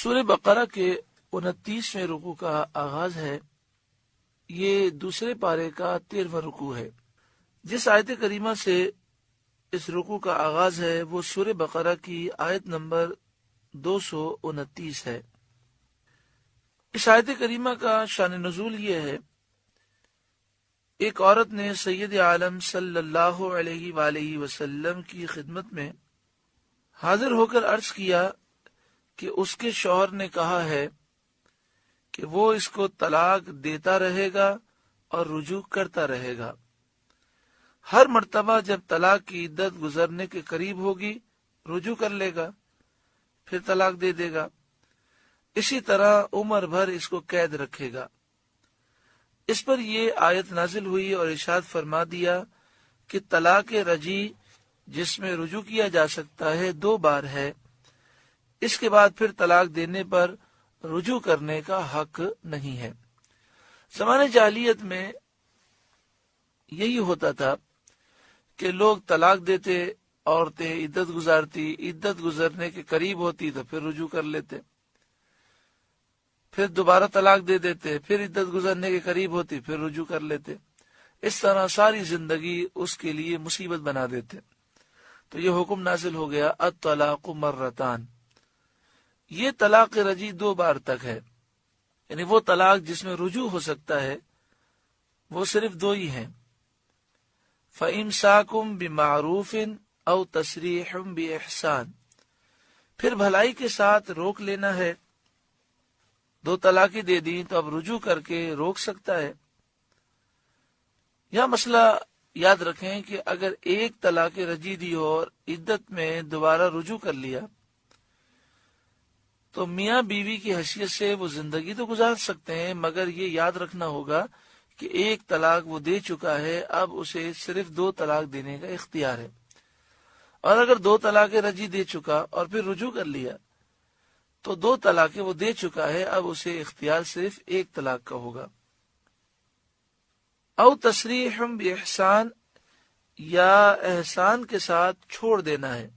سورہ بقرہ کے 29ویں رکوع کا آغاز ہے۔ یہ دوسرے پارے کا 13واں رکوع ہے۔ جس آیت کریمہ سے اس رکوع کا آغاز ہے وہ سورہ بقرہ کی آیت نمبر 229 ہے۔ اس آیت کریمہ کا شان نزول یہ ہے، ایک عورت نے سید عالم صلی اللہ علیہ وآلہ وسلم کی خدمت میں حاضر ہو کر عرض کیا کہ اس کے شوہر نے کہا ہے کہ وہ اس کو طلاق دیتا رہے گا اور رجوع کرتا رہے گا۔ ہر مرتبہ جب طلاق کی عدت گزرنے کے قریب ہوگی رجوع کر لے گا، پھر طلاق دے دے گا۔ اسی طرح عمر بھر اس کو قید رکھے گا۔ اس پر یہ آیت نازل ہوئی اور ارشاد فرما دیا کہ طلاق رجعی جس میں رجوع کیا جا سکتا ہے 2 بار ہے، اس کے بعد پھر طلاق دینے پر رجوع کرنے کا حق نہیں ہے۔ زمانے جاہلیت میں یہی ہوتا تھا کہ لوگ طلاق دیتے، عورتیں عدت گزارتی، عدت گزرنے کے قریب ہوتی تو پھر رجوع کر لیتے، پھر دوبارہ طلاق دے دیتے، پھر عدت گزرنے کے قریب ہوتی پھر رجوع کر لیتے۔ اس طرح ساری زندگی اس کے لیے مصیبت بنا دیتے۔ تو یہ حکم نازل ہو گیا الطلاق مرتان، یہ طلاق رجعی 2 بار تک ہے، یعنی وہ طلاق جس میں رجوع ہو سکتا ہے وہ صرف 2 ہی ہیں۔ فَإِمْسَاكُمْ بِمَعْرُوفٍ أَوْ تَسْرِيحٌ بِإِحْسَانٍ، پھر بھلائی کے ساتھ روک لینا ہے۔ 2 طلاقیں دے دیں تو اب رجوع کر کے روک سکتا ہے۔ یہ مسئلہ یاد رکھیں کہ اگر ایک طلاق رجعی دی ہو اور عدت میں دوبارہ رجوع کر لیا تو میاں بیوی کی حیثیت سے وہ زندگی تو گزار سکتے ہیں، مگر یہ یاد رکھنا ہوگا کہ ایک طلاق وہ دے چکا ہے، اب اسے صرف 2 طلاق دینے کا اختیار ہے۔ اور اگر 2 طلاق رجعی دے چکا اور پھر رجوع کر لیا تو 2 طلاقیں وہ دے چکا ہے، اب اسے اختیار صرف 1 طلاق کا ہوگا۔ او تصریح باحسان، یا احسان کے ساتھ چھوڑ دینا ہے،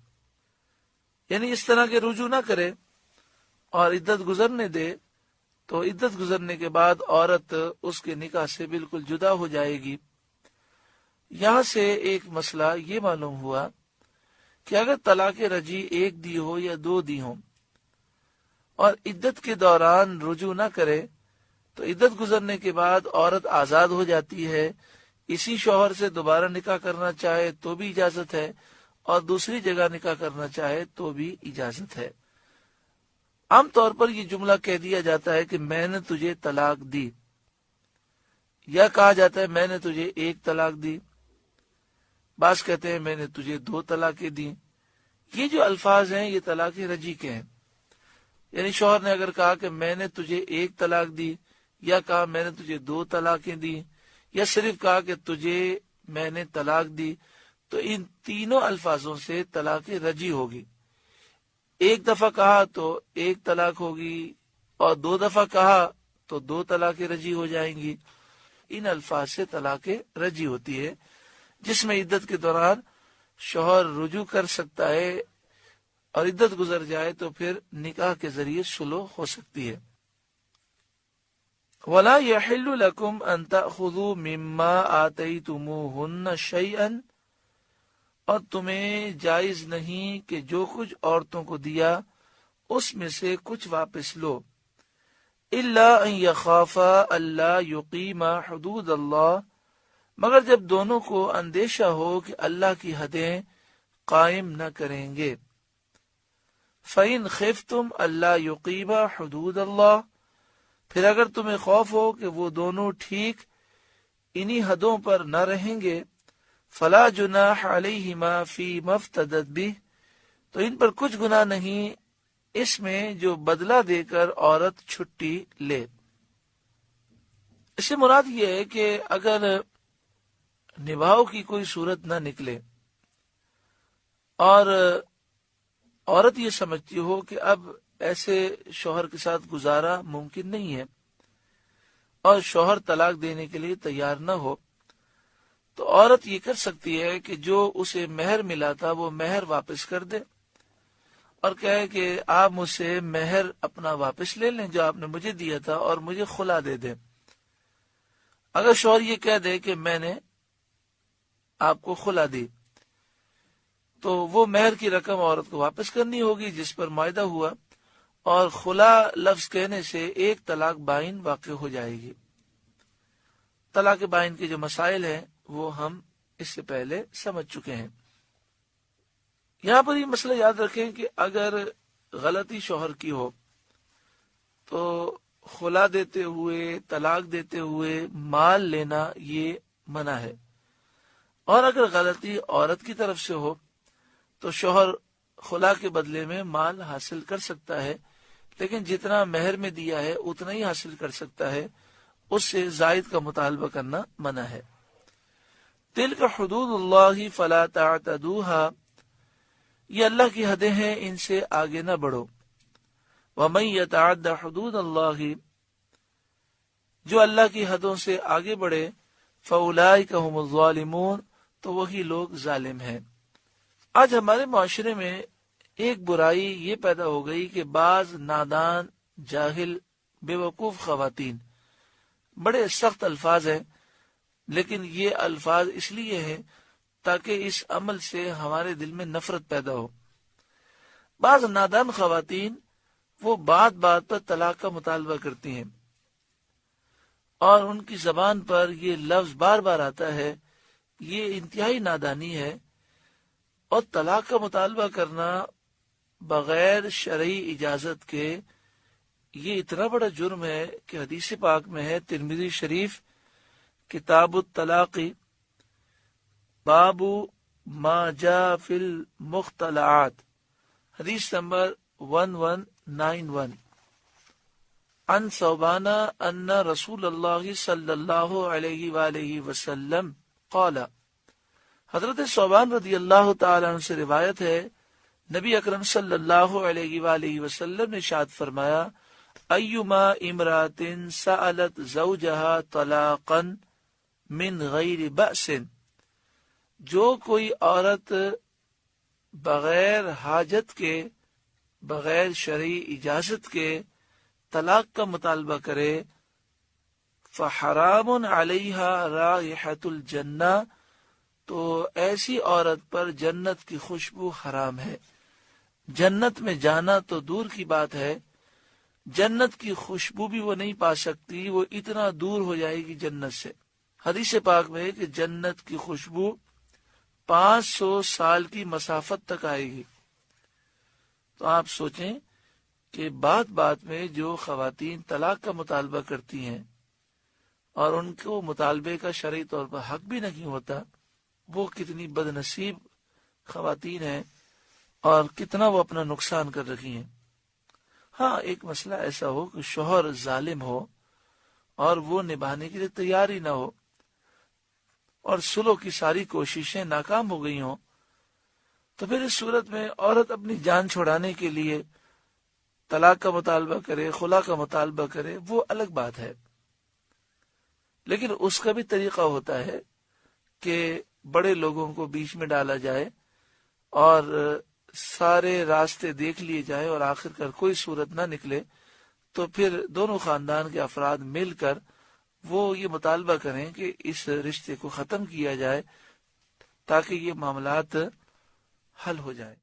یعنی اس طرح کے رجوع نہ کرے اور عدت گزرنے دے، تو عدت گزرنے کے بعد عورت اس کے نکاح سے بالکل جدا ہو جائے گی۔ یہاں سے ایک مسئلہ یہ معلوم ہوا کہ اگر طلاق رجعی 1 دی ہو یا 2 دی ہوں اور عدت کے دوران رجوع نہ کرے تو عدت گزرنے کے بعد عورت آزاد ہو جاتی ہے، اسی شوہر سے دوبارہ نکاح کرنا چاہے تو بھی اجازت ہے، اور دوسری جگہ نکاح کرنا چاہے تو بھی اجازت ہے۔ عام طور پر یہ جملہ کہہ دیا جاتا ہے کہ میں نے تجھے طلاق دی، یا کہا جاتا ہے میں نے تجھے 1 طلاق دی، بعض کہتے ہیں میں نے تجھے 2 طلاقیں دی۔ یہ جو الفاظ ہیں یہ طلاق رجعی کے ہیں، یعنی شوہر نے اگر کہا کہ میں نے تجھے 1 طلاق دی، یا کہا میں نے تجھے 2 طلاقیں دی، یا صرف کہا کہ تجھے میں نے طلاق دی، تو ان تینوں الفاظوں سے طلاق رجعی ہوگی۔ 1 دفعہ کہا تو 1 طلاق ہوگی، اور 2 دفعہ کہا تو 2 طلاق رجعی ہو جائیں گی۔ ان الفاظ سے طلاق رجعی ہوتی ہے، جس میں عدت کے دوران شوہر رجوع کر سکتا ہے اور عدت گزر جائے تو پھر نکاح کے ذریعے صلح ہو سکتی ہے۔ وَلَا يَحِلُّ لَكُمْ أَن تَأْخُذُوا مِمَّا آتَيْتُمُوهُنَّ شَيْئًا، اور تمہیں جائز نہیں کہ جو کچھ عورتوں کو دیا اس میں سے کچھ واپس لو، إِلَّا أَن يَخَافَا أَلَّا يُقِيمَا حُدُودَ اللَّهِ، مگر جب دونوں کو اندیشہ ہو کہ اللہ کی حدیں قائم نہ کریں گے۔ فَإِنْ خِفْتُمْ أَلَّا يُقِيمَا حُدُودَ اللَّهِ، پھر اگر تمہیں خوف ہو کہ وہ دونوں ٹھیک انہی حدوں پر نہ رہیں گے، فَلَا جُنَاحَ عَلَيْهِمَا فِي مَا افْتَدَتْ بِهِ، تو ان پر کچھ گناہ نہیں اس میں جو بدلہ دے کر عورت چھٹی لے۔ اس سے مراد یہ ہے کہ اگر نباہ کی کوئی صورت نہ نکلے اور عورت یہ سمجھتی ہو کہ اب ایسے شوہر کے ساتھ گزارا ممکن نہیں ہے اور شوہر طلاق دینے کے لیے تیار نہ ہو، تو عورت یہ کر سکتی ہے کہ جو اسے مہر ملا تھا وہ مہر واپس کر دے، اور کہے کہ آپ مجھ سے مہر اپنا واپس لے لیں جو آپ نے مجھے دیا تھا اور مجھے خلا دے دیں۔ اگر شوہر یہ کہہ دے کہ میں نے آپ کو خلا دی تو وہ مہر کی رقم عورت کو واپس کرنی ہوگی جس پر معاہدہ ہوا، اور خلا لفظ کہنے سے ایک طلاق بائن واقع ہو جائے گی۔ طلاق بائن کے جو مسائل ہیں وہ ہم اس سے پہلے سمجھ چکے ہیں۔ یہاں پر یہ مسئلہ یاد رکھیں کہ اگر غلطی شوہر کی ہو تو خلا دیتے ہوئے، طلاق دیتے ہوئے مال لینا یہ منع ہے، اور اگر غلطی عورت کی طرف سے ہو تو شوہر خلا کے بدلے میں مال حاصل کر سکتا ہے، لیکن جتنا مہر میں دیا ہے اتنا ہی حاصل کر سکتا ہے، اس سے زائد کا مطالبہ کرنا منع ہے۔ تلک حدود اللہ فلا تعتدوها، یہ اللہ کی حدیں ہیں، ان سے آگے نہ بڑھو۔ ومن یتعد حدود اللہ، جو اللہ کی حدوں سے آگے بڑھے، فاولئک هم الظالمون، تو وہی لوگ ظالم ہیں۔ آج ہمارے معاشرے میں ایک برائی یہ پیدا ہو گئی کہ بعض نادان، جاہل، بے وقوف خواتین، بڑے سخت الفاظ ہیں لیکن یہ الفاظ اس لیے ہیں تاکہ اس عمل سے ہمارے دل میں نفرت پیدا ہو۔ بعض نادان خواتین وہ بات بات پر طلاق کا مطالبہ کرتی ہیں، اور ان کی زبان پر یہ لفظ بار بار آتا ہے، یہ انتہائی نادانی ہے۔ اور طلاق کا مطالبہ کرنا بغیر شرعی اجازت کے یہ اتنا بڑا جرم ہے کہ حدیث پاک میں ہے، ترمذی شریف کتاب الطلاق باب ما جاء فی المختلعات، حدیث نمبر 1191، عن ثوبان ان رسول اللہ صلی اللہ علیہ وآلہ وسلم قال، حضرت ثوبان رضی اللہ تعالیٰ عنہ سے روایت ہے، نبی اکرم صلی اللہ علیہ وآلہ وسلم نے ارشاد فرمایا، ایما امرات سألت زوجہا طلاقا من غیر بأس، جو کوئی عورت بغیر حاجت کے، بغیر شرعی اجازت کے طلاق کا مطالبہ کرے، فحرام علیہا رائحۃ الجنہ، تو ایسی عورت پر جنت کی خوشبو حرام ہے۔ جنت میں جانا تو دور کی بات ہے، جنت کی خوشبو بھی وہ نہیں پا سکتی، وہ اتنا دور ہو جائے گی جنت سے۔ حدیث پاک میں ہے کہ جنت کی خوشبو 500 سال کی مسافت تک آئے گی۔ تو آپ سوچیں کہ بات بات میں جو خواتین طلاق کا مطالبہ کرتی ہیں اور ان کو مطالبے کا شرعی طور پر حق بھی نہیں ہوتا، وہ کتنی بد نصیب خواتین ہیں اور کتنا وہ اپنا نقصان کر رہی ہیں۔ ہاں، ایک مسئلہ ایسا ہو کہ شوہر ظالم ہو اور وہ نبھانے کے لیے تیار ہی نہ ہو اور صلح کی ساری کوششیں ناکام ہو گئی ہوں، تو پھر اس صورت میں عورت اپنی جان چھڑانے کے لیے طلاق کا مطالبہ کرے، خلا کا مطالبہ کرے، وہ الگ بات ہے۔ لیکن اس کا بھی طریقہ ہوتا ہے کہ بڑے لوگوں کو بیچ میں ڈالا جائے اور سارے راستے دیکھ لیے جائیں اور آخر کر کوئی صورت نہ نکلے تو پھر دونوں خاندان کے افراد مل کر وہ یہ مطالبہ کریں کہ اس رشتے کو ختم کیا جائے تاکہ یہ معاملات حل ہو جائیں۔